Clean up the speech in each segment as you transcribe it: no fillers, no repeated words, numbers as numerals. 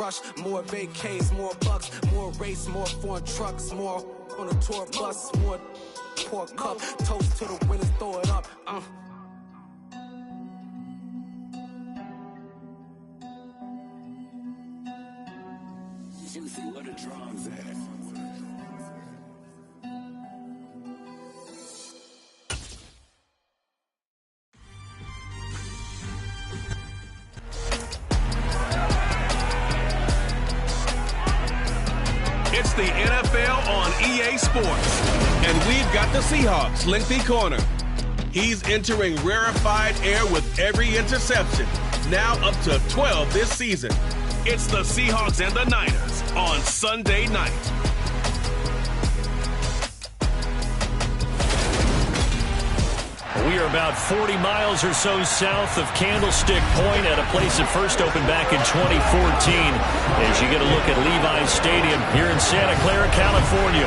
rush, more vacays, more bucks, more race, more foreign trucks, more on a tour bus, more pour cup, toast to the winners, throw it up. Juicy, what a drums at. It's the NFL on EA Sports, and we've got the Seahawks lengthy corner. He's entering rarefied air with every interception, now up to 12 this season. It's the Seahawks and the Niners on Sunday night. We are about 40 miles or so south of Candlestick Point at a place that first opened back in 2014 as you get a look at Levi's Stadium here in Santa Clara, California.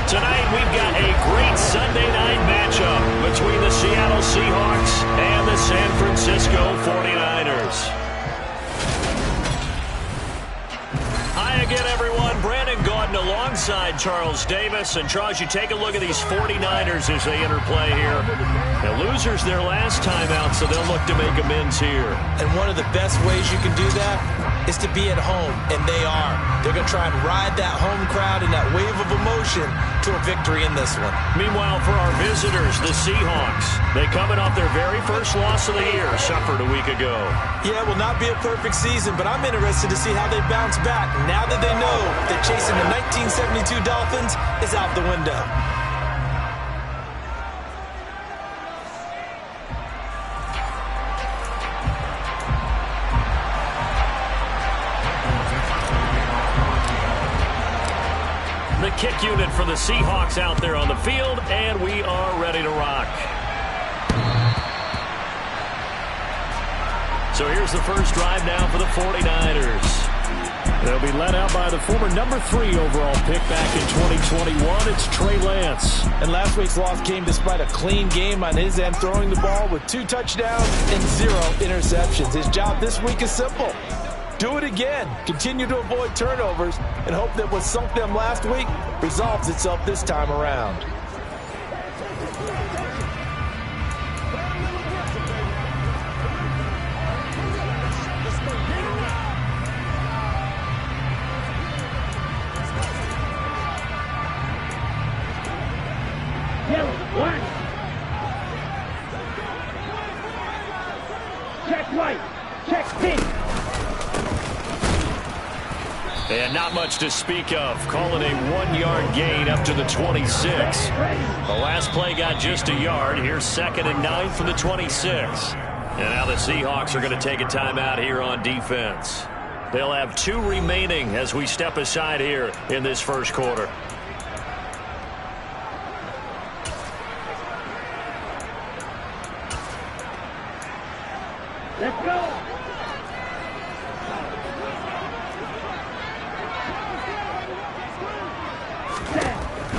Tonight we've got a great Sunday night matchup between the Seattle Seahawks and the San Francisco 49ers. Hi again, everyone. Brandon Gaudin alongside Charles Davis. And Charles, you take a look at these 49ers as they interplay here. Now, losers their last time out, so they'll look to make amends here. And one of the best ways you can do that is to be at home, and they are. They're going to try and ride that home crowd and that wave of emotion to a victory in this one. Meanwhile, for our visitors, the Seahawks, they coming off their very first loss of the year, suffered a week ago. Yeah, it will not be a perfect season, but I'm interested to see how they bounce back now that they know that chasing the 1972 Dolphins is out the window. The kick unit for the Seahawks out there on the field, and we are ready to rock. So here's the first drive now for the 49ers. They'll be led out by the former number 3 overall pick back in 2021. It's Trey Lance. And last week's loss came despite a clean game on his end, throwing the ball with 2 touchdowns and 0 interceptions. His job this week is simple. Do it again. Continue to avoid turnovers and hope that what sunk them last week resolves itself this time around. And not much to speak of. Calling a 1-yard gain up to the 26. The last play got just a yard. Here's 2nd and 9 from the 26. And now the Seahawks are going to take a timeout here on defense. They'll have 2 remaining as we step aside here in this first quarter. Let's go.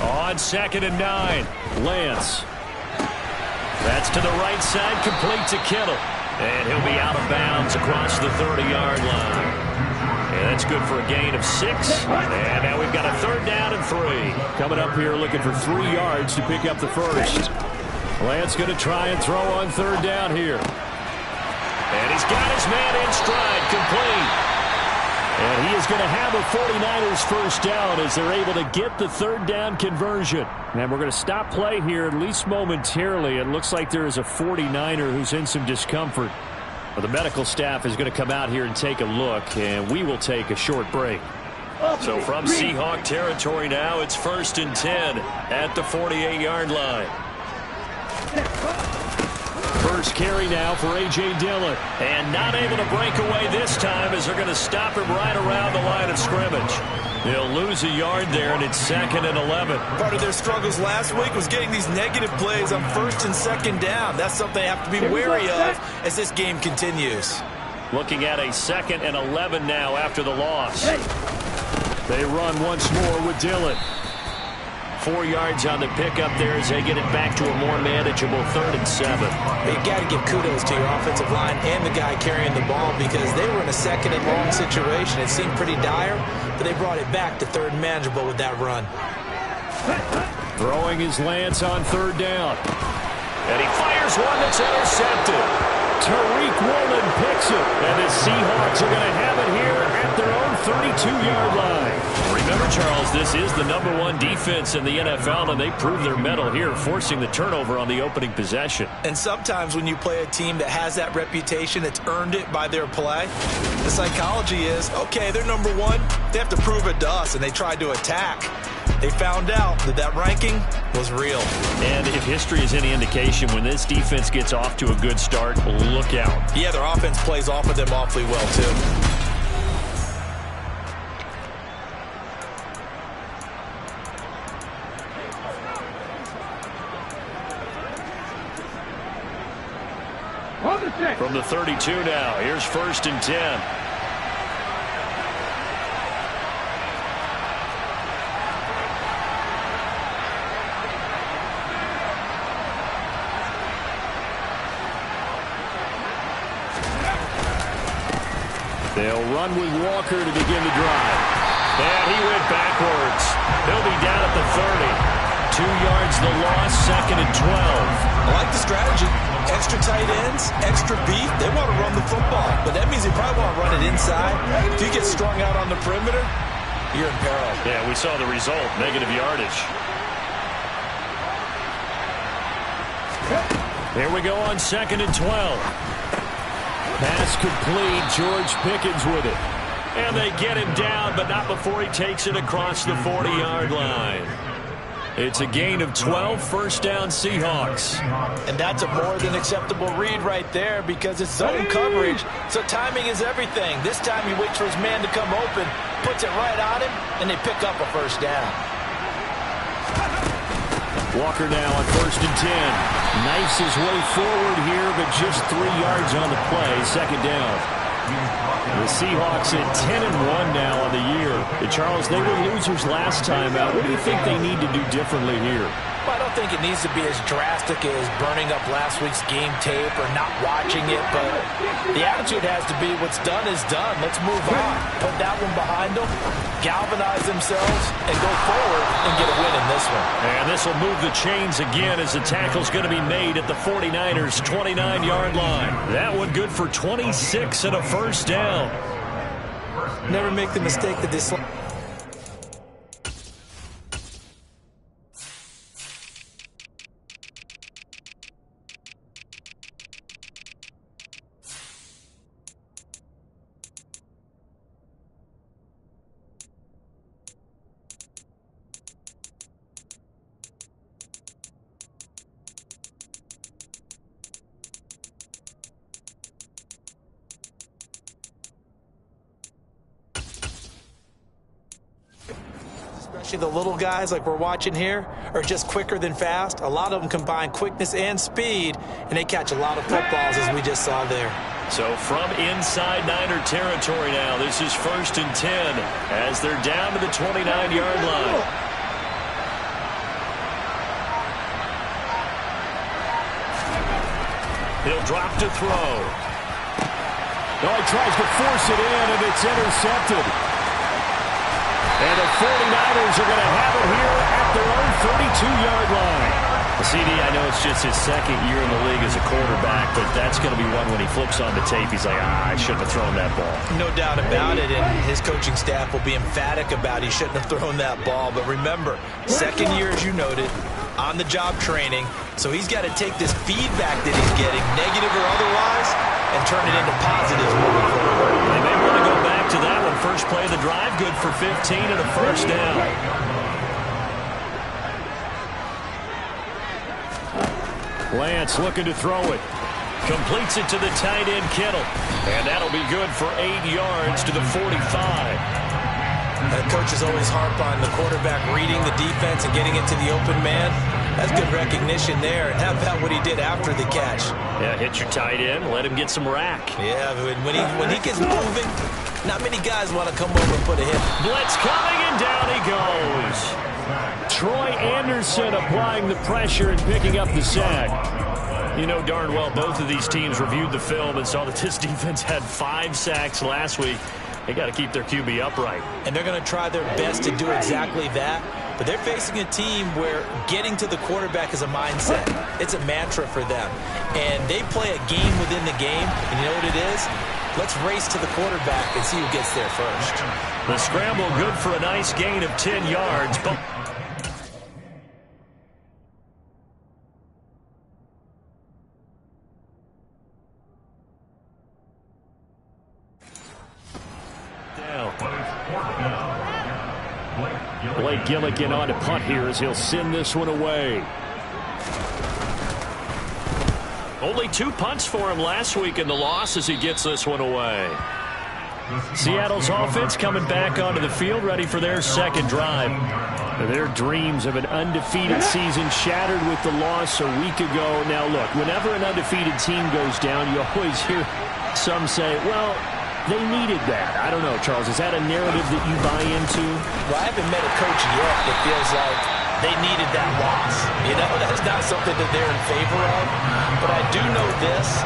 On 2nd and 9, Lance. That's to the right side, complete to Kittle. And he'll be out of bounds across the 30-yard line. And that's good for a gain of 6. And now we've got a 3rd down and 3. Coming up here looking for 3 yards to pick up the first. Lance going to try and throw on 3rd down here. And he's got his man in stride, complete. And he is going to have a 49ers first down as they're able to get the 3rd down conversion. And we're going to stop play here, at least momentarily. It looks like there is a 49er who's in some discomfort. Well, the medical staff is going to come out here and take a look, and we will take a short break. So from Seahawk territory now, it's 1st and 10 at the 48-yard line. First carry now for A.J. Dillon. And not able to break away this time as they're going to stop him right around the line of scrimmage. They'll lose a yard there, and it's 2nd and 11. Part of their struggles last week was getting these negative plays on 1st and 2nd down. That's something they have to be wary of as this game continues. Looking at a 2nd and 11 now after the loss. They run once more with Dillon. 4 yards on the pickup there as they get it back to a more manageable 3rd and 7. You got to give kudos to your offensive line and the guy carrying the ball because they were in a 2nd and long situation. It seemed pretty dire, but they brought it back to 3rd and manageable with that run. Throwing his Lance on 3rd down. And he fires one that's intercepted. Tariq Woolen picks it, and the Seahawks are going to have it here at their own 32-yard line. Remember, Charles, this is the #1 defense in the NFL, and they prove their mettle here, forcing the turnover on the opening possession. And sometimes when you play a team that has that reputation, that's earned it by their play, the psychology is, okay, they're #1, they have to prove it to us, and they tried to attack. They found out that that ranking was real. And if history is any indication, when this defense gets off to a good start, look out. Yeah, their offense plays off of them awfully well, too. From the 32 now, here's 1st and 10. They'll run with Walker to begin the drive. And he went backwards. He'll be down at the 30. 2 yards the loss, 2nd and 12. I like the strategy. Extra tight ends, extra beat. They want to run the football, but that means they probably want to run it inside. If you get strung out on the perimeter, you're in peril. Yeah, we saw the result, negative yardage. Here we go on 2nd and 12. Pass complete. George Pickens with it. And they get him down, but not before he takes it across the 40-yard line. It's a gain of 12, 1st down Seahawks. And that's a more than acceptable read right there because it's zone coverage, so timing is everything. This time he waits for his man to come open, puts it right on him, and they pick up a 1st down. Walker now on 1st and 10. Knifes his way forward here, but just 3 yards on the play. 2nd down. The Seahawks at 10-1 now on the year. Charles, they were losers last time out. What do you think they need to do differently here? Well, I don't think it needs to be as drastic as burning up last week's game tape or not watching it, but the attitude has to be what's done is done. Let's move on. Put that one behind them, galvanize themselves, and go forward and get a win in this one. And this will move the chains again as the tackle's going to be made at the 49ers' 29-yard line. That one good for 26 and a 1st down. Never make the mistake that this... The little guys like we're watching here are just quicker than fast. A lot of them combine quickness and speed, and they catch a lot of footballs as we just saw there. So from inside Niner territory now, this is 1st and 10 as they're down to the 29-yard line. He'll drop to throw. Oh, he tries to force it in, and it's intercepted. And the 49ers are going to have it here at their own 32-yard line. CD, I know it's just his 2nd year in the league as a quarterback, but that's going to be one when he flips on the tape. He's like, I shouldn't have thrown that ball. No doubt about it, and his coaching staff will be emphatic about he shouldn't have thrown that ball. But remember, 2nd year, as you noted, on-the-job training, so he's got to take this feedback that he's getting, negative or otherwise, and turn it into positives moving forward. They may want to go back to that one. First play of the drive, good for 15 and a 1st down. Lance looking to throw it. Completes it to the tight end, Kittle. And that'll be good for 8 yards to the 45. Coaches always harp on the quarterback reading the defense and getting it to the open man. That's good recognition there. And how about what he did after the catch? Yeah, hit your tight end, let him get some rack. Yeah, when he gets moving, Not many guys want to come over and put a hit. Blitz coming, and down he goes. Troy Anderson applying the pressure and picking up the sack. You know darn well both of these teams reviewed the film and saw that this defense had 5 sacks last week. They got to keep their QB upright. And they're going to try their best to do exactly that. But they're facing a team where getting to the quarterback is a mindset. It's a mantra for them. And they play a game within the game. And you know what it is? Let's race to the quarterback and see who gets there first. The scramble good for a nice gain of 10 yards. But Blake Gilligan on to punt here as he'll send this one away. Only 2 punts for him last week in the loss as he gets this one away. Seattle's offense coming back onto the field, ready for their second drive. Their dreams of an undefeated season shattered with the loss a week ago. Now look, whenever an undefeated team goes down, you always hear some say, well, they needed that. I don't know, Charles. Is that a narrative that you buy into? Well, I haven't met a coach yet that feels like they needed that loss. You know, that's not something that they're in favor of. But I do know this.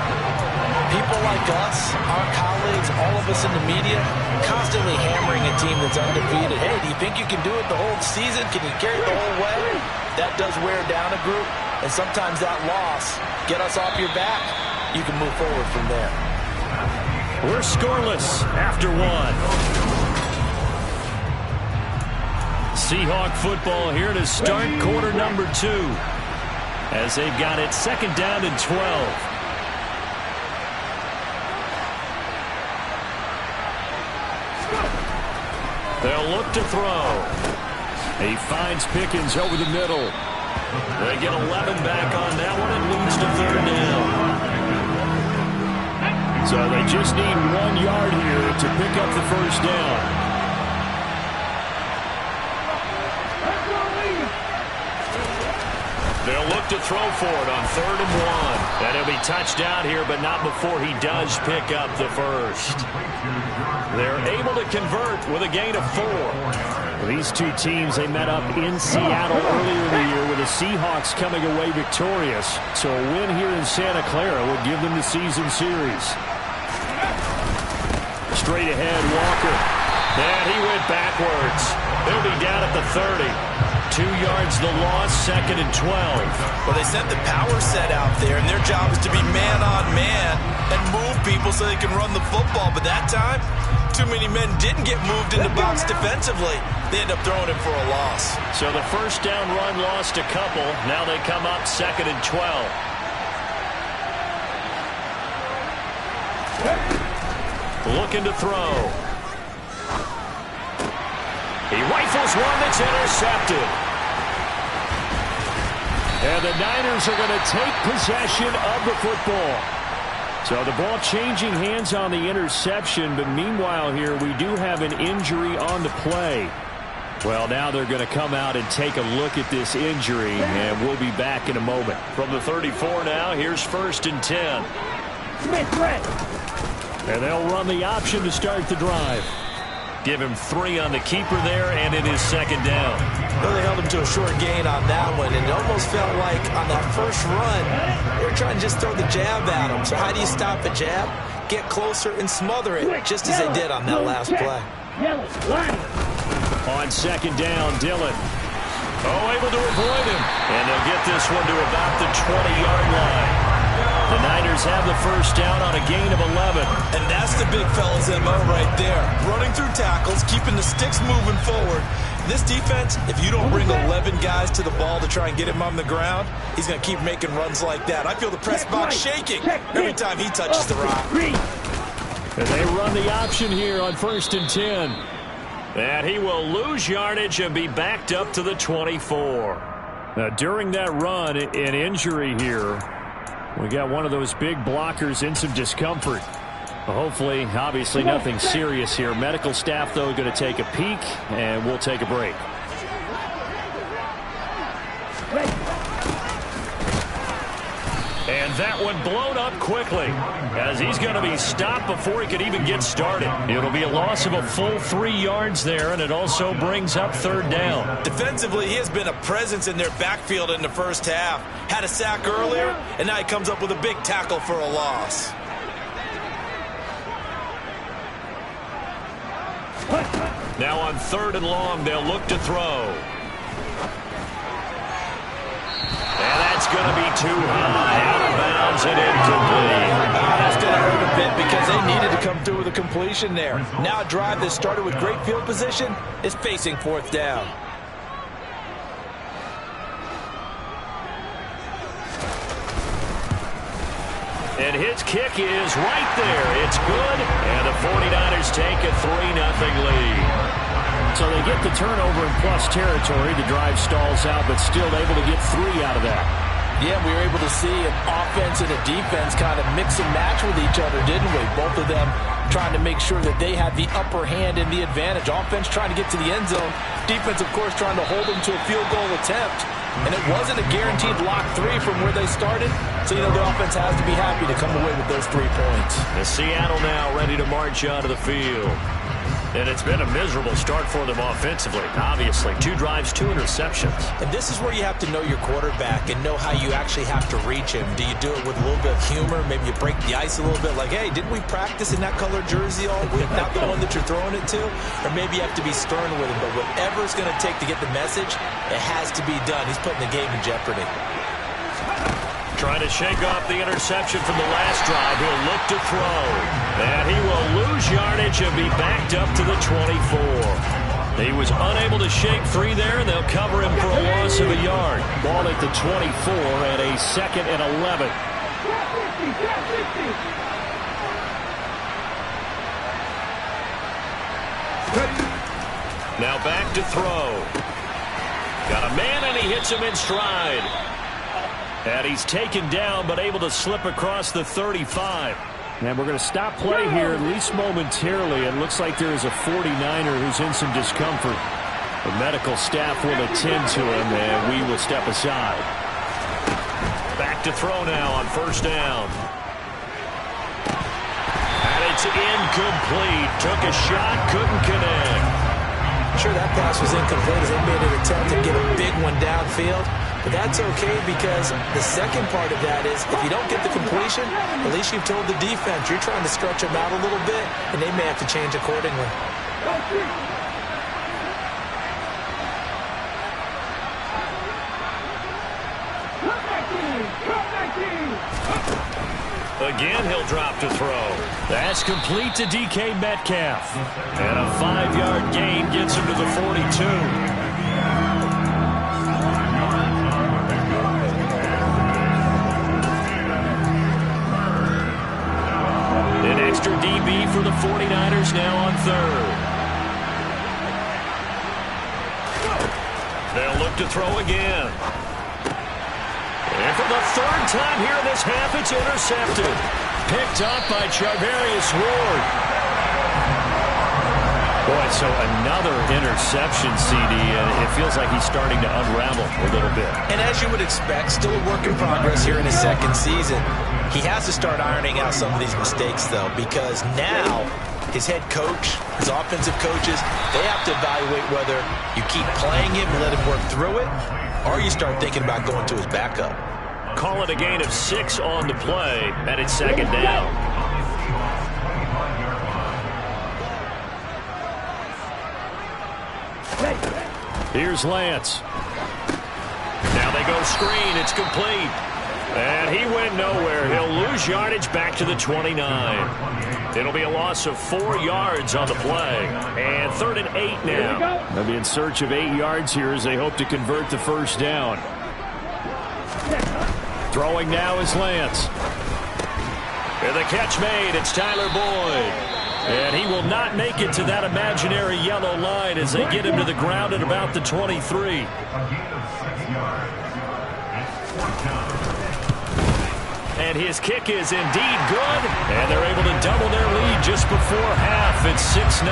People like us, our colleagues, all of us in the media, constantly hammering a team that's undefeated. Hey, do you think you can do it the whole season? Can you carry it the whole way? That does wear down a group. And sometimes that loss, get us off your back, you can move forward from there. We're scoreless after 1. Seahawk football here to start quarter number 2 as they've got it 2nd down and 12. They'll look to throw. He finds Pickens over the middle. They get 11 back on that one and leads to 3rd down. So they just need 1 yard here to pick up the first down. They'll look to throw for it on 3rd and 1. And he'll be touchdown here, but not before he does pick up the first. They're able to convert with a gain of 4. These two teams, they met up in Seattle earlier in the year with the Seahawks coming away victorious. So a win here in Santa Clara would give them the season series. Straight ahead, Walker. And he went backwards. They'll be down at the 30. 2 yards the loss, 2nd and 12. Well, they sent the power set out there, and their job is to be man-on-man and move people so they can run the football. But that time, too many men didn't get moved in the box defensively. They end up throwing him for a loss. So the first down run lost a couple. Now they come up 2nd and 12. Looking to throw. He rifles one that's intercepted. And the Niners are going to take possession of the football. So the ball changing hands on the interception, but meanwhile here we do have an injury on the play. Well, now they're going to come out and take a look at this injury, and we'll be back in a moment. From the 34 now, here's 1st and 10. And they'll run the option to start the drive. Give him 3 on the keeper there, and it is 2nd down. Well, they held him to a short gain on that one, and it almost felt like on that first run, they were trying to just throw the jab at him. So how do you stop a jab? Get closer and smother it, just as they did on that last play. On 2nd down, Dillon. Oh, able to avoid him. And they'll get this one to about the 20-yard line. The Niners have the first down on a gain of 11. And that's the big fella's MO right there. Running through tackles, keeping the sticks moving forward. This defense, if you don't bring 11 guys to the ball to try and get him on the ground, he's going to keep making runs like that. I feel the press box shaking every time he touches the rock. And they run the option here on 1st and 10. And he will lose yardage and be backed up to the 24. Now, during that run, an injury here. We got one of those big blockers in some discomfort. Hopefully, obviously, nothing serious here. Medical staff, though, going to take a peek, and we'll take a break. And that one blown up quickly as he's going to be stopped before he could even get started. It'll be a loss of a full 3 yards there, and it also brings up third down. Defensively, he has been a presence in their backfield in the first half. Had a sack earlier, and now he comes up with a big tackle for a loss. Now on 3rd and long, they'll look to throw. And that's going to be too high, out of bounds and incomplete. That's going to hurt a bit because they needed to come through with a completion there. Now a drive that started with great field position is facing 4th down. And his kick is right there. It's good, and the 49ers take a 3-0 lead. So they get the turnover in plus territory. The drive stalls out, but still able to get 3 out of that. Yeah, we were able to see an offense and a defense kind of mix and match with each other, didn't we? Both of them trying to make sure that they had the upper hand and the advantage. Offense trying to get to the end zone. Defense, of course, trying to hold them to a field goal attempt. And it wasn't a guaranteed lock 3 from where they started. So, the offense has to be happy to come away with those 3 points. And Seattle now ready to march onto the field. And it's been a miserable start for them offensively. Obviously, 2 drives, 2 interceptions. And this is where you have to know your quarterback and know how you actually have to reach him. Do you do it with a little bit of humor? Maybe you break the ice a little bit like, hey, didn't we practice in that color jersey all week? Not the one that you're throwing it to? Or maybe you have to be stern with him. But whatever it's going to take to get the message, it has to be done. He's putting the game in jeopardy. Trying to shake off the interception from the last drive. He'll look to throw. And he will lose yardage and be backed up to the 24. He was unable to shake free there, and they'll cover him for a loss of a yard. Ball at the 24 and a 2nd and 11. Now back to throw. Got a man, and he hits him in stride. And he's taken down, but able to slip across the 35. And we're going to stop play here, at least momentarily. It looks like there is a 49er who's in some discomfort. The medical staff will attend to him, and we will step aside. Back to throw now on 1st down. And it's incomplete. Took a shot, couldn't connect. Sure, that pass was incomplete as they made an attempt to get a big one downfield. But that's okay because the second part of that is if you don't get the completion, at least you've told the defense you're trying to stretch them out a little bit, and they may have to change accordingly. Again, he'll drop to throw. That's complete to DK Metcalf. And a 5-yard gain gets him to the 42. Extra DB for the 49ers now on 3rd. They'll look to throw again. And for the 3rd time here in this half, it's intercepted. Picked up by Charvarius Ward. Boy, so another interception, CD, and it feels like he's starting to unravel a little bit. And as you would expect, still a work in progress here in his 2nd season. He has to start ironing out some of these mistakes, though, because now his head coach, his offensive coaches, they have to evaluate whether you keep playing him and let him work through it, or you start thinking about going to his backup. Call it a gain of 6 on the play, and it's 2nd down. Here's Lance. Now they go screen. It's complete. And he went nowhere. He'll lose yardage back to the 29. It'll be a loss of 4 yards on the play. And 3rd and 8 now. They'll be in search of 8 yards here as they hope to convert the 1st down. Throwing now is Lance. And the catch made. It's Tyler Boyd. And he will not make it to that imaginary yellow line as they get him to the ground at about the 23. And his kick is indeed good. And they're able to double their lead just before half. It's 6-0.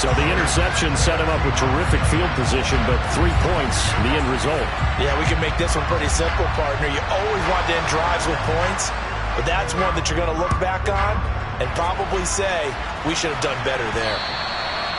So the interception set him up with terrific field position, but 3 points, the end result. Yeah, we can make this one pretty simple, partner. You always want to end drives with points, but that's one that you're going to look back on and probably say, we should have done better there.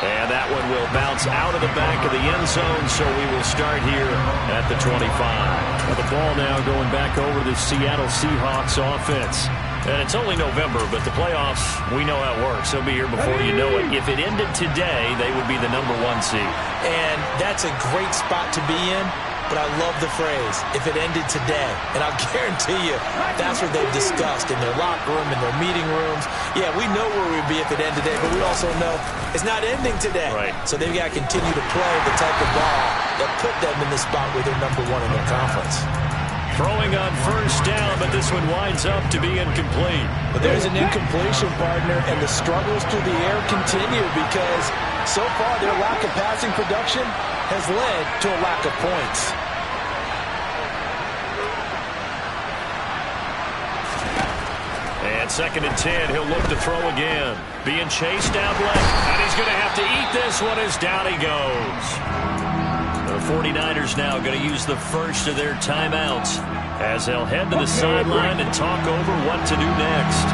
And that one will bounce out of the back of the end zone, so we will start here at the 25. Well, the ball now going back over the Seattle Seahawks offense. And it's only November, but the playoffs, we know how it works. They'll be here before you know it. If it ended today, they would be the #1 seed. And that's a great spot to be in, but I love the phrase, if it ended today. And I'll guarantee you, that's what they've discussed in their locker room, in their meeting rooms. Yeah, we know where we'd be if it ended today, but we also know it's not ending today. Right. So they've got to continue to play the type of ball that put them in the spot where they're #1 in their conference. Throwing on first down, but this one winds up to be incomplete. But there's an incompletion, partner, and the struggles through the air continue because so far their lack of passing production has led to a lack of points. And 2nd and 10, he'll look to throw again. Being chased out left, and he's going to have to eat this one as down he goes. The 49ers now going to use the first of their timeouts as they'll head to the sideline and talk over what to do next.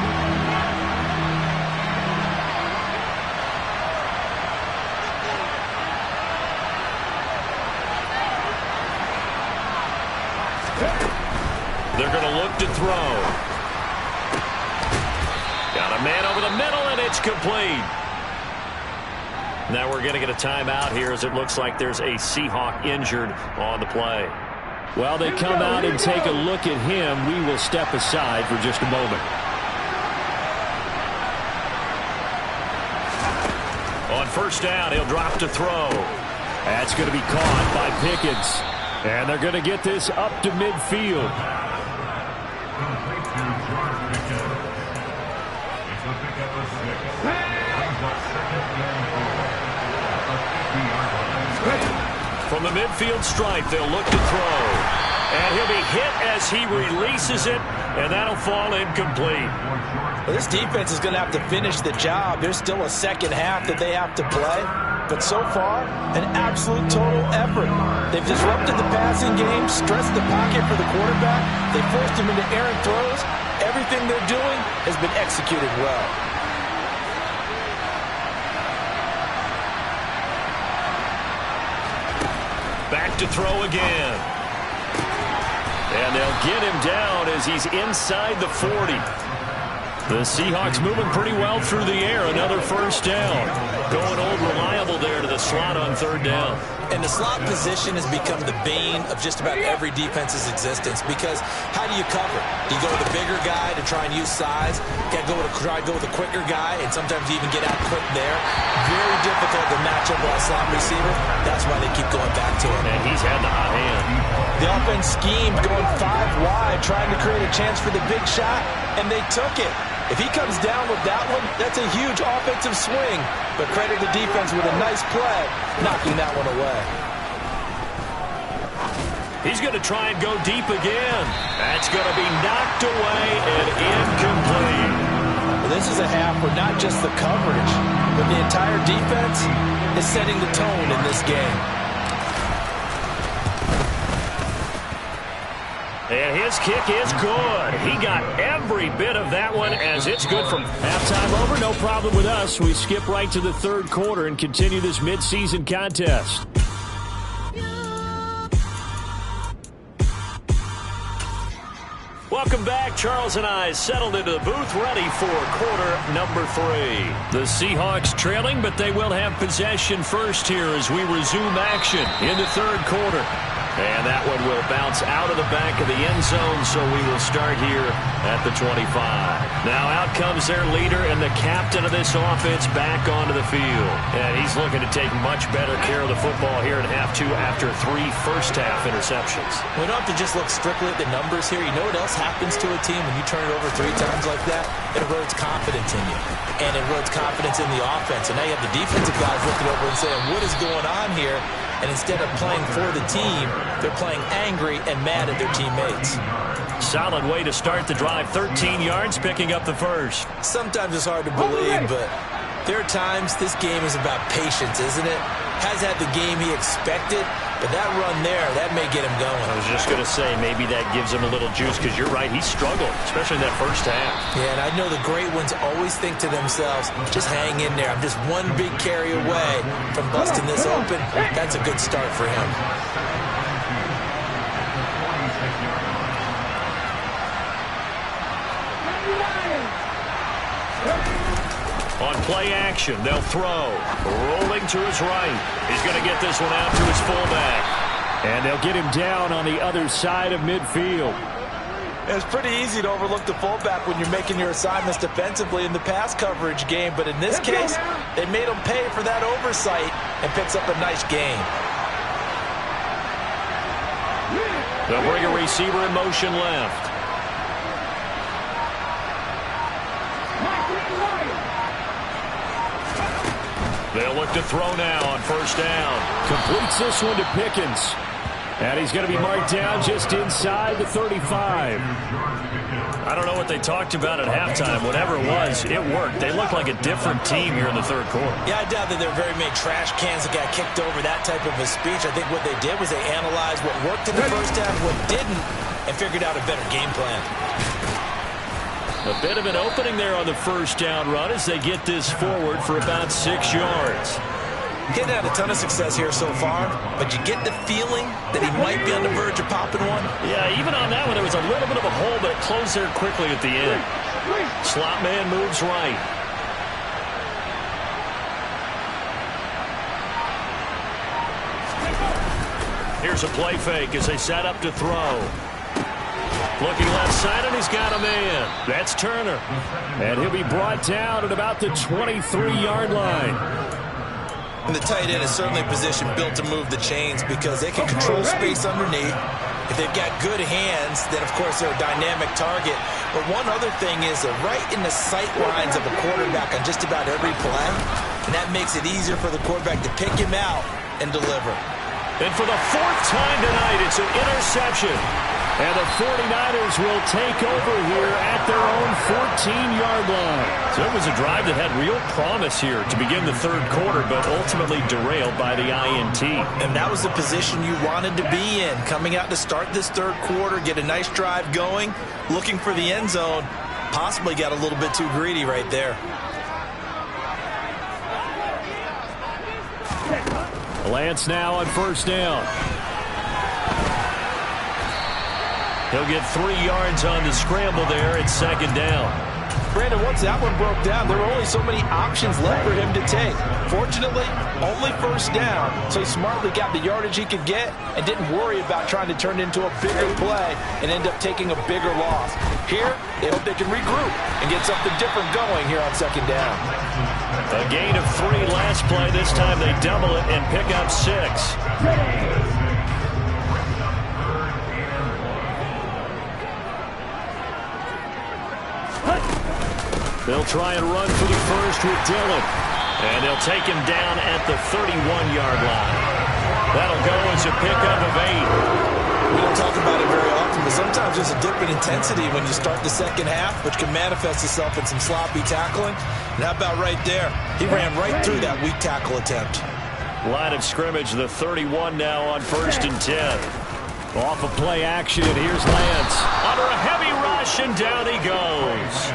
They're going to look to throw. Got a man over the middle, and it's complete. Now we're going to get a timeout here as it looks like there's a Seahawk injured on the play. While they come out and take a look at him, we will step aside for just a moment. On first down, he'll drop to throw. That's going to be caught by Pickens. And they're going to get this up to midfield. From the midfield stripe, they'll look to throw. And he'll be hit as he releases it, and that'll fall incomplete. Well, this defense is going to have to finish the job. There's still a second half that they have to play. But so far, an absolute total effort. They've disrupted the passing game, stressed the pocket for the quarterback. They forced him into errant throws. Everything they're doing has been executed well. Back to throw again. And they'll get him down as he's inside the 40. The Seahawks moving pretty well through the air. Another first down. Going old reliable there to the slot on 3rd down. And the slot position has become the bane of just about every defense's existence because how do you cover? Do you go with a bigger guy to try and use size? Got to try to go with a quicker guy, and sometimes you even get out quick there. Very difficult to match up with a slot receiver. That's why they keep going back to him. And he's had the hot hand. The offense schemed going 5 wide, trying to create a chance for the big shot, and they took it. If he comes down with that one, that's a huge offensive swing. But credit the defense with a nice play, knocking that one away. He's going to try and go deep again. That's going to be knocked away and incomplete. Well, this is a half where not just the coverage, but the entire defense is setting the tone in this game. And his kick is good. He got every bit of that one as it's good from halftime over. No problem with us. We skip right to the 3rd quarter and continue this midseason contest. Welcome back. Charles and I settled into the booth ready for quarter number 3. The Seahawks trailing, but they will have possession first here as we resume action in the 3rd quarter. And that one will bounce out of the back of the end zone, so we will start here at the 25. Now out comes their leader and the captain of this offense back onto the field. And he's looking to take much better care of the football here in half 2 after 3 first-half interceptions. We don't have to just look strictly at the numbers here. You know what else happens to a team when you turn it over 3 times like that? It erodes confidence in you. And it erodes confidence in the offense. And now you have the defensive guys looking over and saying, what is going on here? And instead of playing for the team, they're playing angry and mad at their teammates. Solid way to start the drive. 13 yards, picking up the first. Sometimes it's hard to believe, but There are times this game is about patience, isn't it? Has had the game he expected, but that run there, that may get him going. I was just going to say, maybe that gives him a little juice, because you're right, he struggled, especially in that first half. Yeah, and I know the great ones always think to themselves, just hang in there. I'm just one big carry away from busting this open. That's a good start for him. On play action, they'll throw. Rolling to his right. He's going to get this one out to his fullback. And they'll get him down on the other side of midfield. It's pretty easy to overlook the fullback when you're making your assignments defensively in the pass coverage game, but in this case, they made him pay for that oversight and picks up a nice gain. They'll bring a receiver in motion left. They'll look to throw now on first down. Completes this one to Pickens. And he's going to be marked down just inside the 35. I don't know what they talked about at halftime. Whatever it was, it worked. They look like a different team here in the third quarter. Yeah, I doubt that there are very many trash cans that got kicked over that type of a speech. I think what they did was they analyzed what worked in the first half, what didn't, and figured out a better game plan. A bit of an opening there on the first down run as they get this forward for about 6 yards. He hadn't had a ton of success here so far, but you get the feeling that he might be on the verge of popping one. Yeah, even on that one, there was a little bit of a hole, but it closed there quickly at the end. Slot man moves right. Here's a play fake as they set up to throw. Looking left side, and he's got a man. That's Turner. And he'll be brought down at about the 23-yard line. And the tight end is certainly a position built to move the chains because they can control space underneath. If they've got good hands, then, of course, they're a dynamic target. But one other thing is they're right in the sight lines of a quarterback on just about every play, and that makes it easier for the quarterback to pick him out and deliver. And for the fourth time tonight, it's an interception. And the 49ers will take over here at their own 14-yard line. So it was a drive that had real promise here to begin the third quarter, but ultimately derailed by the INT. And that was the position you wanted to be in, coming out to start this third quarter, get a nice drive going, looking for the end zone. Possibly got a little bit too greedy right there. Lance now on first down. He'll get 3 yards on the scramble there at second down. Brandon, once that one broke down, there were only so many options left for him to take. Fortunately, only first down, so he smartly got the yardage he could get and didn't worry about trying to turn it into a bigger play and end up taking a bigger loss. Here, they hope they can regroup and get something different going here on second down. A gain of 3 last play. This time they double it and pick up 6. They'll try and run for the first with Dillon. And they'll take him down at the 31-yard line. That'll go as a pickup of 8. We don't talk about it very often, but sometimes there's a dip in intensity when you start the second half, which can manifest itself in some sloppy tackling. And how about right there? He ran right through that weak tackle attempt. Line of scrimmage, the 31 now on first and 10. Off of play action, and here's Lance. Under a heavy rush, and down he goes.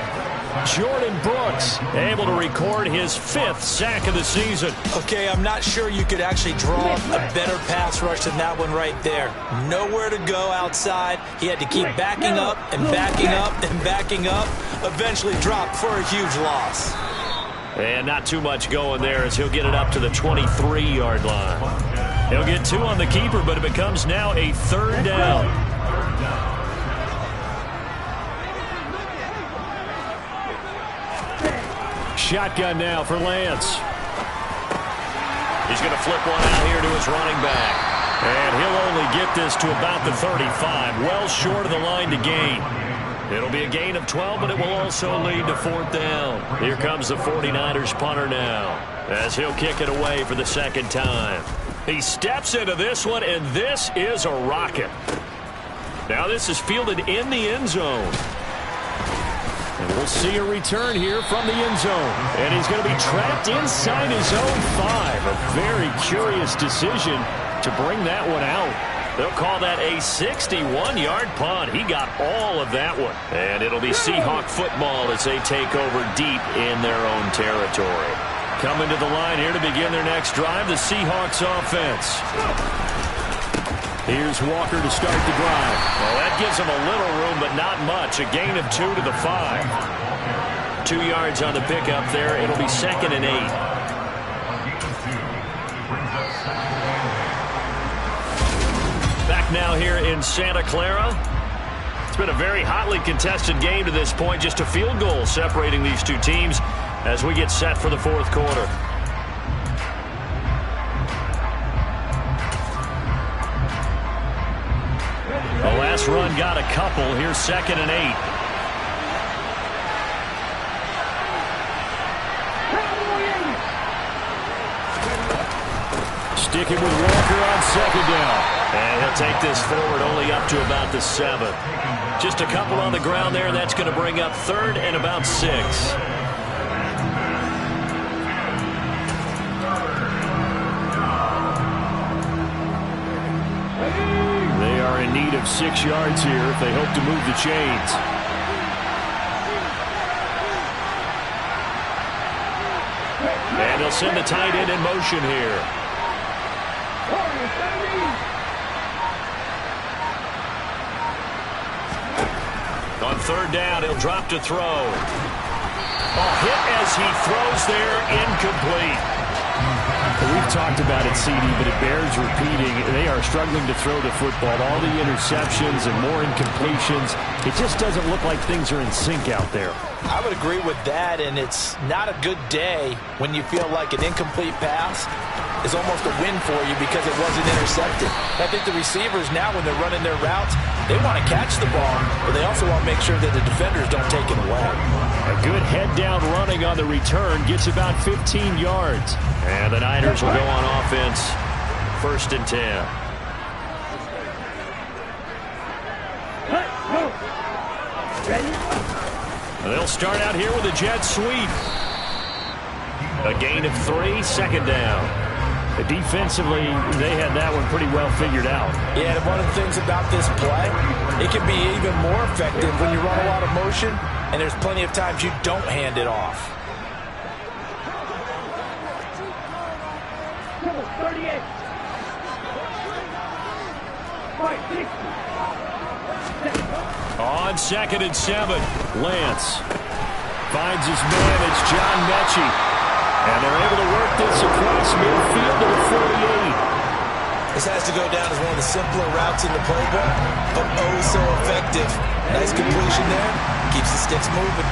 Jordan Brooks able to record his 5th sack of the season. Okay, I'm not sure you could actually draw a better pass rush than that one right there. Nowhere to go outside. He had to keep backing up and backing up and backing up. Eventually dropped for a huge loss. And not too much going there as he'll get it up to the 23-yard line. He'll get 2 on the keeper, but it becomes now a 3rd down. Shotgun now for Lance. He's going to flip one out here to his running back. And he'll only get this to about the 35, well short of the line to gain. It'll be a gain of 12, but it will also lead to 4th down. Here comes the 49ers punter now as he'll kick it away for the second time. He steps into this one, and this is a rocket. Now this is fielded in the end zone. And we'll see a return here from the end zone. And he's going to be trapped inside his own 5. A very curious decision to bring that one out. They'll call that a 61-yard punt. He got all of that one. And it'll be Seahawk football as they take over deep in their own territory. Coming to the line here to begin their next drive, the Seahawks offense. Here's Walker to start the drive. Well, that gives them a little room, but not much. A gain of 2 to the 5. 2 yards on the pickup there. It'll be 2nd and 8. Back now here in Santa Clara. It's been a very hotly contested game to this point. Just a field goal separating these two teams as we get set for the 4th quarter. The last run got a couple. Here's 2nd and 8. Sticking with Walker on 2nd down. And he'll take this forward only up to about the 7th. Just a couple on the ground there. That's going to bring up 3rd and about 6. They are in need of 6 yards here if they hope to move the chains. And they'll send the tight end in motion here. On 3rd down, he'll drop to throw. Hit as he throws there, incomplete. We've talked about it, CD, but it bears repeating. They are struggling to throw the football. All the interceptions and more incompletions. It just doesn't look like things are in sync out there. I would agree with that, and it's not a good day when you feel like an incomplete pass is almost a win for you because it wasn't intercepted. I think the receivers now, when they're running their routes, they want to catch the ball, but they also want to make sure that the defenders don't take it away. A good head-down running on the return gets about 15 yards. And the Niners will go on offense, 1st and 10. They'll start out here with a jet sweep. A gain of 3, 2nd down. Defensively, they had that one pretty well figured out. Yeah, and one of the things about this play, it can be even more effective when you run a lot of motion, and there's plenty of times you don't hand it off. 38. On 2nd and 7, Lance finds his man. It's John Mechie. And they're able to work this across midfield to the 48. This has to go down as one of the simpler routes in the playbook, but oh so effective. Nice completion there. Keeps the sticks moving.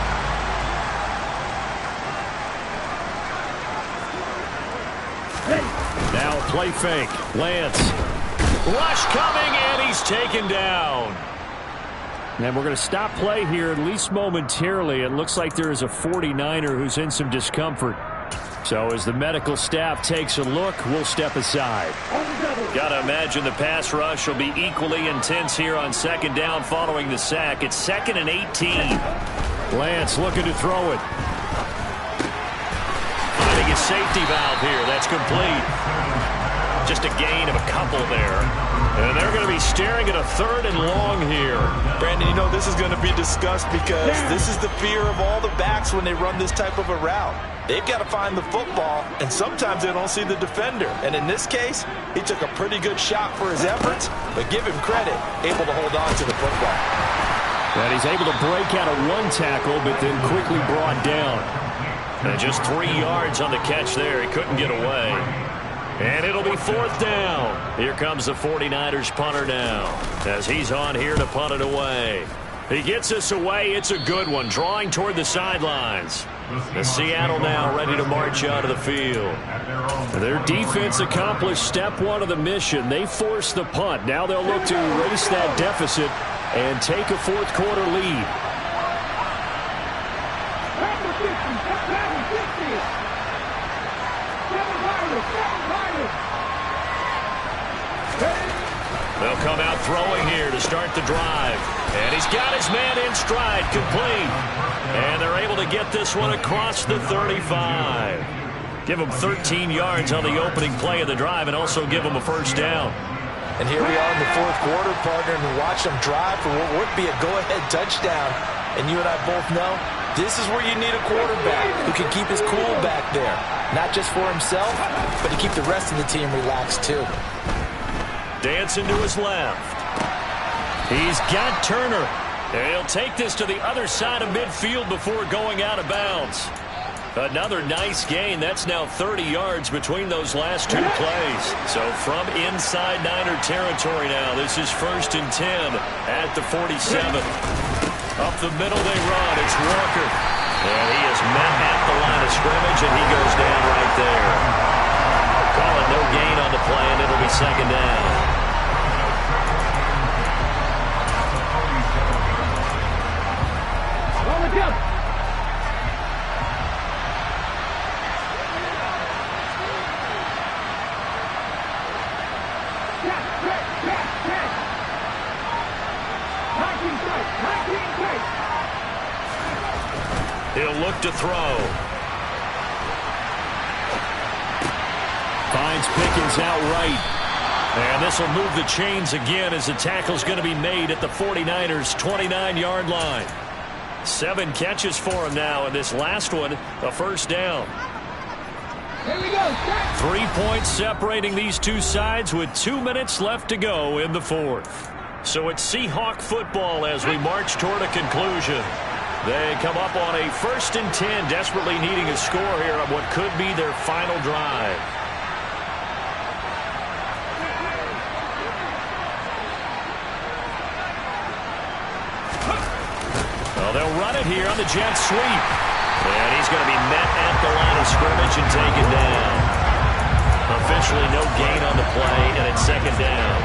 Now play fake. Lance. Rush coming, and he's taken down. And we're going to stop play here, at least momentarily. It looks like there is a 49er who's in some discomfort. So as the medical staff takes a look, we'll step aside. Got to imagine the pass rush will be equally intense here on 2nd down following the sack. It's 2nd and 18. Lance looking to throw it. Finding his safety valve here. That's complete. Just a gain of a couple there. And they're going to be staring at a 3rd and long here. Brandon, you know this is going to be discussed because this is the fear of all the backs when they run this type of a route. They've got to find the football, and sometimes they don't see the defender. And in this case, he took a pretty good shot for his efforts, but give him credit, able to hold on to the football. And he's able to break out of one tackle, but then quickly brought down. And just 3 yards on the catch there. He couldn't get away. And it'll be 4th down. Here comes the 49ers punter now as he's on here to punt it away. He gets us away. It's a good one, drawing toward the sidelines. The Seattle now ready to march out of the field. Their defense accomplished step 1 of the mission. They forced the punt. Now they'll look to erase that deficit and take a 4th quarter lead. They'll come out throwing here to start the drive. And he's got his man in stride, complete. And they're able to get this one across the 35. Give them 13 yards on the opening play of the drive and also give them a first down. And here we are in the fourth quarter, partner, and watch them drive for what would be a go-ahead touchdown. And you and I both know this is where you need a quarterback who can keep his cool back there. Not just for himself, but to keep the rest of the team relaxed too. Dancing to his left. He's got Turner. And he'll take this to the other side of midfield before going out of bounds. Another nice gain. That's now 30 yards between those last two plays. So from inside Niner territory now, this is 1st and 10 at the 47. Up the middle they run. It's Walker. And he is met at the line of scrimmage, and he goes down right there. Call it no gain on the play, and it'll be 2nd down. He'll look to throw. Finds Pickens outright. And this will move the chains again as the tackle's going to be made at the 49ers' 29-yard line. 7 catches for him now, and this last one, a first down. Here we go. 3 points separating these two sides with 2 minutes left to go in the fourth. So it's Seahawk football as we march toward a conclusion. They come up on a 1st and 10, desperately needing a score here on what could be their final drive. Well, they'll run it here on the jet sweep. And he's going to be met at the line of scrimmage and taken down. Officially no gain on the play, and it's 2nd down.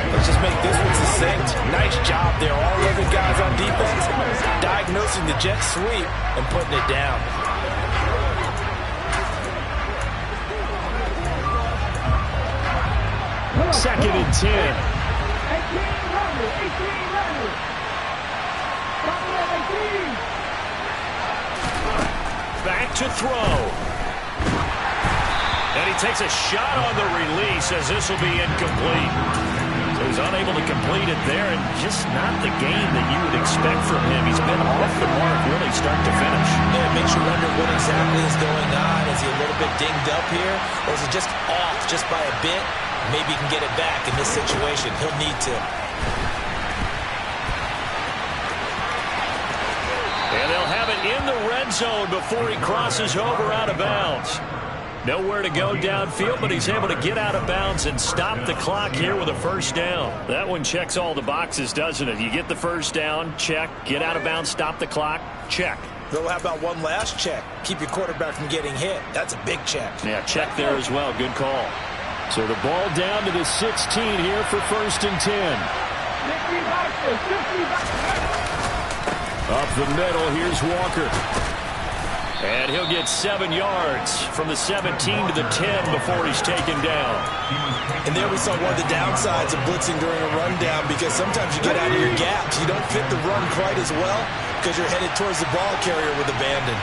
Let's just make this one succinct. Nice job there. All the other guys on defense diagnosing the jet sweep and putting it down. Second and 10. 18 Back to throw. And he takes a shot on the release as this will be incomplete. So he's unable to complete it there, and just not the game that you would expect from him. He's been off the mark really start to finish. Yeah, it makes you wonder what exactly is going on. Is he a little bit dinged up here, or is it just off just by a bit? Maybe he can get it back in this situation. He'll need to. And they'll have it in the red zone before he crosses over out of bounds. Nowhere to go downfield, but he's able to get out of bounds and stop the clock here with a first down. That one checks all the boxes, doesn't it? You get the first down, check. Get out of bounds, stop the clock, check. Though, how about one last check? Keep your quarterback from getting hit. That's a big check. Yeah, check there as well. Good call. So the ball down to the 16 here for 1st and 10. Up the middle, here's Walker. And he'll get 7 yards from the 17 to the 10 before he's taken down. And there we saw one of the downsides of blitzing during a rundown, because sometimes you get out of your gaps. You don't fit the run quite as well because you're headed towards the ball carrier with abandon.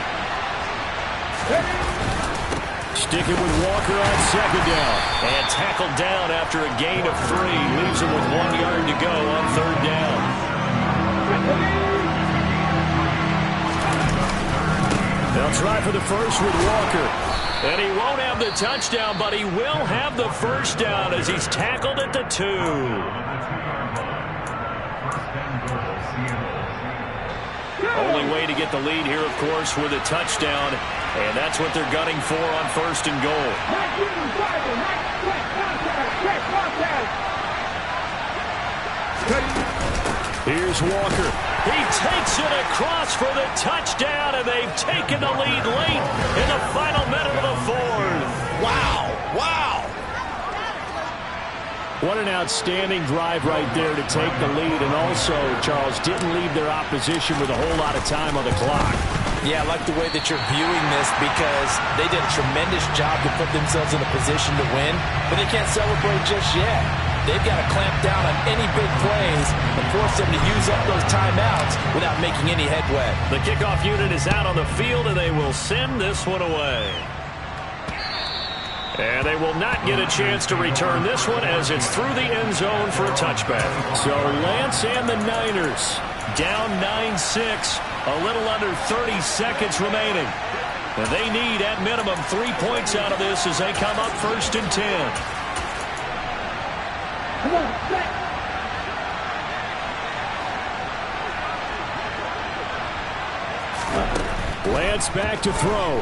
Sticking with Walker on 2nd down. And tackled down after a gain of 3. Leaves him with 1 yard to go on 3rd down. They'll try for the first with Walker. And he won't have the touchdown, but he will have the first down as he's tackled at the 2. Only way to get the lead here, of course, with a touchdown. And that's what they're gunning for on 1st and goal. Here's Walker. He takes it across for the touchdown, and they've taken the lead late in the final minute of the 4th. Wow. Wow. What an outstanding drive right there to take the lead, and also, Charles, didn't leave their opposition with a whole lot of time on the clock. Yeah, I like the way that you're viewing this, because they did a tremendous job to put themselves in a position to win, but they can't celebrate just yet. they've got to clamp down on any big plays and force them to use up those timeouts without making any headway. The kickoff unit is out on the field, and they will send this one away. And they will not get a chance to return this one as it's through the end zone for a touchback. So Lance and the Niners down 9-6, a little under 30 seconds remaining. And they need, at minimum, 3 points out of this as they come up 1st and 10. Come on, back. Lance back to throw.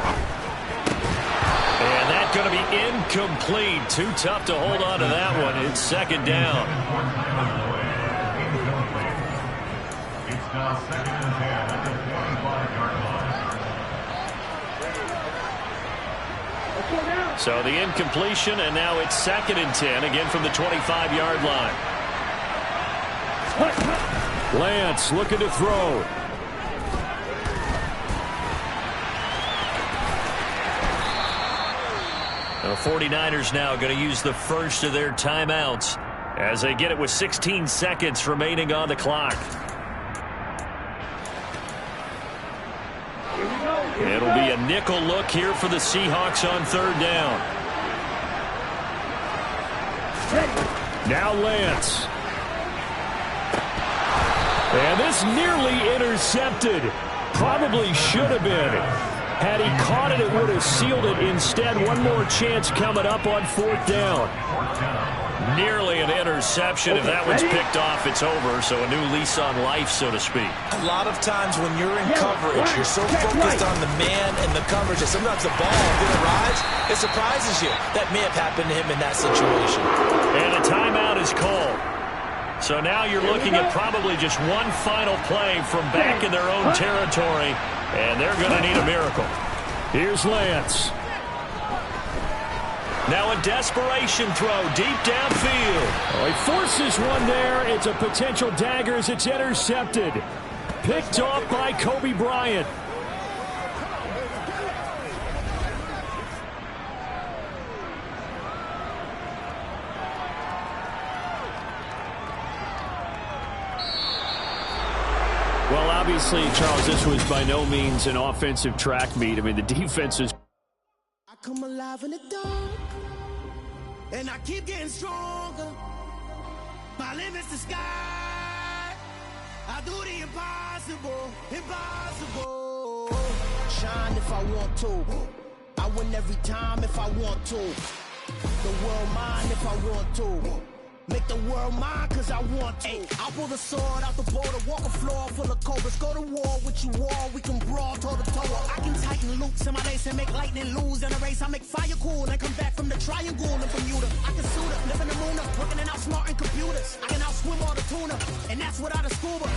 And that's going to be incomplete. Too tough to hold on to that one. It's 2nd down. It's now 2nd and 10 at the 25-yard line. So the incompletion, and now it's 2nd and 10, again from the 25-yard line. Lance looking to throw. The 49ers now going to use the first of their timeouts as they get it with 16 seconds remaining on the clock. It'll be a nickel look here for the Seahawks on 3rd down. Now Lance. And this nearly intercepted. Probably should have been. Had he caught it, it would have sealed it. Instead, one more chance coming up on 4th down. Nearly an interception. If that one's picked off, it's over. So a new lease on life, so to speak. A lot of times when you're in coverage, you're so focused on the man and the coverage that sometimes the ball didn't rise. It surprises you. That may have happened to him in that situation. And a timeout is called. So now you're looking at probably just one final play from back in their own territory, and they're going to need a miracle. Here's Lance. Now a desperation throw deep downfield. Oh, he forces one there. It's a potential dagger as it's intercepted. Picked off by Kobe Bryant. Well, obviously, Charles, this was by no means an offensive track meet. I mean, the defense is... I come alive in the dark, and I keep getting stronger. My limit's the sky. I do the impossible, impossible. Shine if I want to. I win every time if I want to. The world mine if I want to. Make the world mine cause I want to. Ay, I'll pull the sword out the border, walk a floor full of cobras. Go to war with you war, we can brawl toe to toe. I can tighten loops in my lace and make lightning lose in a race. I make fire cool and come back from the triangle in Bermuda. I can suit up, live in the moon up, working and outsmarting computers. I can outswim all the tuna, and that's without a scuba.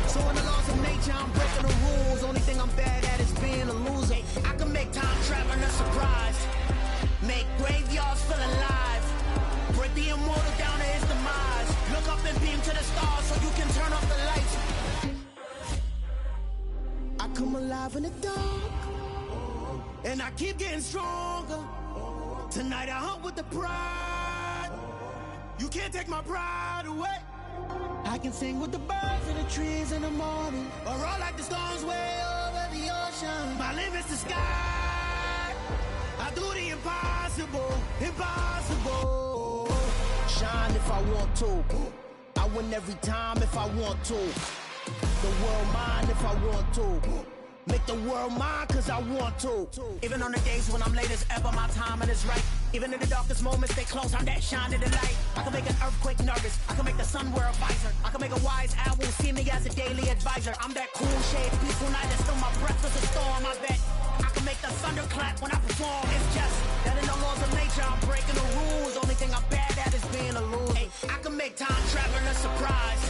So in the laws of nature, I'm breaking the rules. Only thing I'm bad at is being a loser. I can make time traveling a surprise. Make graveyards feel alive. Break the immortal down to his demise. Look up and beam to the stars so you can turn off the lights. I come alive in the dark, and I keep getting stronger. Tonight I hunt with the pride. You can't take my pride away. I can sing with the birds and the trees in the morning, or roll like the storms way over the ocean. My limit's the sky. I do the impossible, impossible. Shine if I want to. I win every time if I want to. The world mine if I want to. Make the world mine cause I want to. Even on the days when I'm late as ever, my timing is right. Even in the darkest moments, stay close, I'm that shining the light. I can make an earthquake nervous, I can make the sun wear a visor. I can make a wise owl see me as a daily advisor. I'm that cool shade, peaceful night, and still my breath is a storm, I bet. I can make the thunder clap when I perform. It's just that in the laws of nature, I'm breaking the rules. Only thing I'm bad at is being a loser. Hey, I can make time traveling a surprise.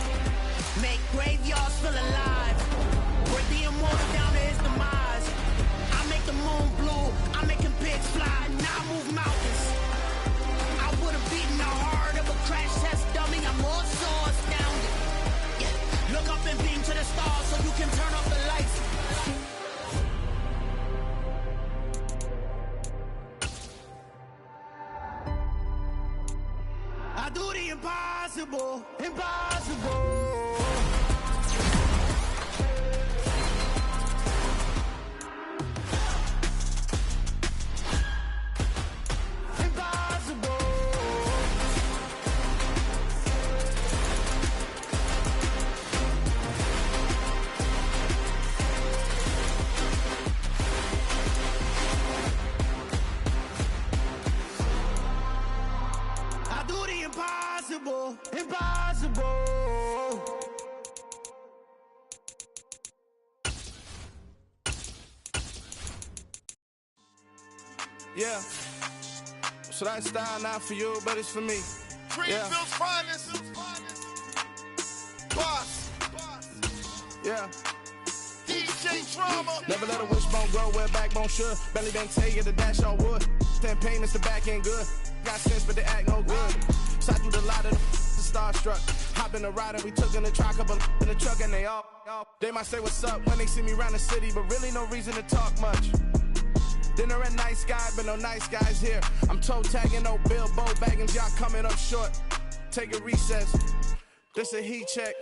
Make graveyards feel alive. Break the immortal down to his demise. I make the moon blue. I'm making pigs fly. Now I move mountains. I would have beaten the heart of a crash test dummy. I'm more so astounded. Yeah. Look up and beam to the stars so you can turn off the lights. I I do the impossible, impossible. Impossible, impossible. Yeah. So that style not for you, but it's for me. Greenville's finest. Boss. Yeah. DJ Drama. Never let a wishbone grow where backbone should. Belly been take it, the dash all wood. 10 payments, the back ain't good. Got sense, but they act no good. Side through the lot of the starstruck. Hop in the ride and we took in the truck, couple in the truck and they all. They might say what's up when they see me around the city, but really no reason to talk much. Dinner at nice guy, but no nice guys here. I'm toe tagging, no Bilbo baggins, y'all coming up short. Take a recess. This a heat check.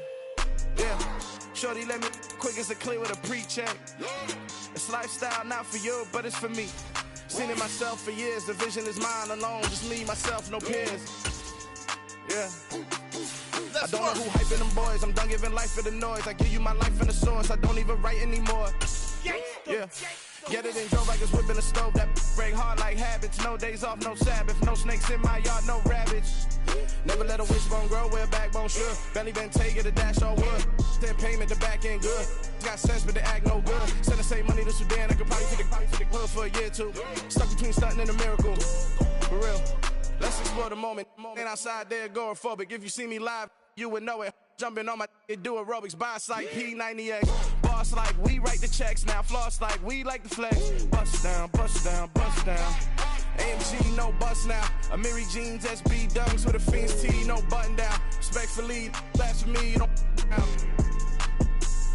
Yeah. Shorty let me quick as a clear with a pre-check. It's lifestyle not for you, but it's for me. Seen it myself for years. The vision is mine alone. Just me, myself, no peers. Yeah. I don't know who hyping them boys. I'm done giving life for the noise. I give you my life in the source. I don't even write anymore. Yeah. Get it and drove like it's whipping the stove. That break hard like habits. No days off, no Sabbath. No snakes in my yard, no rabbits. Never let a wishbone grow where backbone should. Belly been taking the dash all wood. 10 payment, the back ain't good. Got sense, but they act no good. Send the same money to Sudan. I could probably take the hood for a year or two. Stuck between stunting and a miracle. For real. Let's explore the moment. Ain't outside there agoraphobic. If you see me live, you would know it. Jumping on my do aerobics. Boss like P90X. Boss like we write the checks now. Floss like we like the flex. Bust down, bust down, bust down. AMG, no bust now. Amiri jeans, SB dunks with a Fiends T, no button down. Respectfully, that's for me, you don't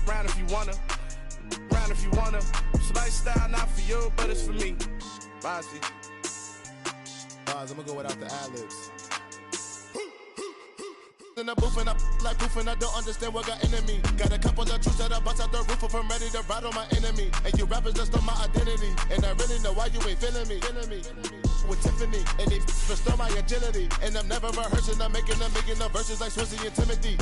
round if you wanna. Round if you wanna. It's lifestyle not for you, but it's for me. Bossy. I'm gonna go without the ad-libs. In the booth and I like proof and I don't understand what got into me. Got a couple of truths that I bust out the roof if I'm ready to ride on my enemy. And you rappers just on my identity. And I really know why you ain't feeling me. With Tiffany and they restore my agility. And I'm never rehearsing, I'm making the verses like Swizzy and Timothy.